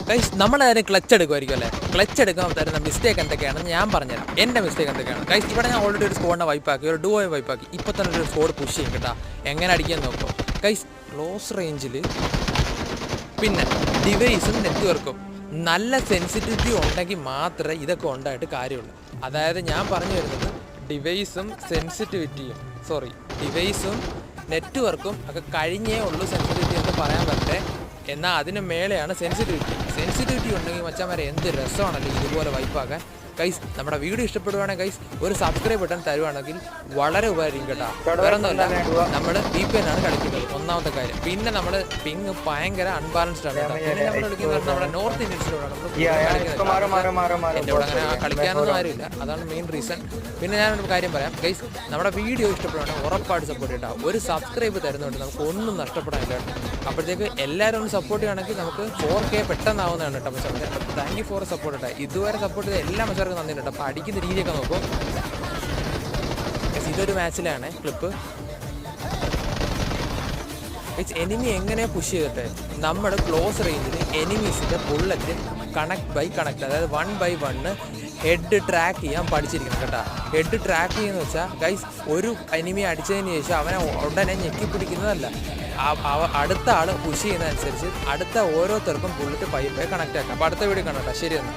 Guys നമ്മളതിന് clutch എടുക്കുമായിരിക്കും അല്ലേ? Clutch എടുക്കുമ്പോൾ തരുന്ന മിസ്റ്റേക്ക് എന്തൊക്കെയാണെന്ന് ഞാൻ പറഞ്ഞുതരാം. എൻ്റെ മിസ്റ്റേക്ക് എന്തൊക്കെയാണ് ഗൈസ്? ഇവിടെ ഞാൻ ഓൾറെഡി ഒരു സ്കോഡിനെ വൈപ്പാക്കി, ഒരു ഡുവോയെ വൈപ്പാക്കി. ഇപ്പോൾ തന്നെ ഒരു സ്കോഡ് പുഷ് ചെയ്യും കേട്ടോ. എങ്ങനെ അടിക്കാൻ നോക്കും ഗൈസ്? ക്ലോസ് റേഞ്ചിൽ പിന്നെ ഡിവൈസും നെറ്റ്വർക്കും നല്ല സെൻസിറ്റിവിറ്റി ഉണ്ടെങ്കിൽ മാത്രമേ ഇതൊക്കെ ഉണ്ടായിട്ട് കാര്യമുള്ളൂ. അതായത് ഞാൻ പറഞ്ഞു വരുന്നത് ഡിവൈസും നെറ്റ്വർക്കും ഒക്കെ കഴിഞ്ഞേ ഉള്ളൂ സെൻസിറ്റിവിറ്റി എന്ന് പറയാൻ പറ്റേ. എന്നാൽ അതിന് മേലെയാണ് സെൻസിറ്റിവിറ്റി ഉണ്ടെങ്കിൽ മച്ചാന്മാരെ എന്ത് രസമാണല്ലോ ഇതുപോലെ വൈപ്പാക്കാൻ. ഗൈസ് നമ്മുടെ വീഡിയോ ഇഷ്ടപ്പെടുവാണെങ്കിൽ ഗൈസ് ഒരു സബ്സ്ക്രൈബ് ബട്ടൺ തരുവാണെങ്കിൽ വളരെ ഉപകാരിക്കും കേട്ടോ. വേറെ ഒന്നുമല്ല, നമ്മൾ VPN ആണ് കളിക്കുന്നത് ഒന്നാമത്തെ കാര്യം. പിന്നെ നമ്മൾ പിങ് ഭയങ്കര അൺബാലൻസ്ഡ് ആണ് കേട്ടോ. പിന്നെ നമ്മൾ കളിക്കുന്നത് നമ്മുടെ നോർത്ത് ഇന്ത്യൻസിലൂടെയാണ് എൻ്റെ കൂടെ അങ്ങനെ കളിക്കാനൊന്നും ആരുമില്ല, അതാണ് മെയിൻ റീസൺ. പിന്നെ ഞാനൊരു കാര്യം പറയാം ഗൈസ്, നമ്മുടെ വീഡിയോ ഇഷ്ടപ്പെടുവാണെങ്കിൽ ഉറപ്പായിട്ട് സപ്പോർട്ട് ചെയ്യട്ടോ. ഒരു സബ്സ്ക്രൈബ് തരുന്നുണ്ട് നമുക്ക് ഒന്നും നഷ്ടപ്പെടാനില്ല കേട്ടോ. അപ്പോഴത്തേക്ക് എല്ലാവരും ഒന്ന് സപ്പോർട്ട് ചെയ്യുകയാണെങ്കിൽ നമുക്ക് 4K പെട്ടെന്നാവുന്നതാണ് കേട്ടോ മച്ചാൻ. താങ്ക് യു ഫോർ സപ്പോർട്ട് കേട്ടോ. ഇതുവരെ സപ്പോർട്ട് ചെയ്ത എല്ലാ മച്ചാർക്കും നന്ദി കേട്ടോ. അപ്പോൾ അടിക്കുന്ന രീതിയൊക്കെ നോക്കും. ഇതൊരു മാച്ചിലാണ് ക്ലിപ്പ്. എനിമി എങ്ങനെ പുഷ് ചെയ്തിട്ട് നമ്മുടെ ക്ലോസ് റേഞ്ചിൽ എനിമീസിൻ്റെ ബുള്ളറ്റ് കണക്ട് അതായത് 1 by 1 ഹെഡ് ട്രാക്ക് ചെയ്യാൻ പഠിച്ചിരിക്കണം കേട്ടോ. ഹെഡ് ട്രാക്ക് ചെയ്യുന്ന വെച്ചാൽ ഗൈസ് ഒരു എനിമി അടിച്ചതിന് ശേഷം അവനെ ഉടനെ ഞെക്കി പിടിക്കുന്നതല്ല. അടുത്ത ആൾ പുഷ് ചെയ്യുന്നതനുസരിച്ച് അടുത്ത ഓരോരുത്തർക്കും ബുള്ളറ്റ് പൈപ്പായി കണക്ട് ആക്കാം. അപ്പോൾ അടുത്ത വീഡിയോ കാണാം. ശരി എന്നാൽ.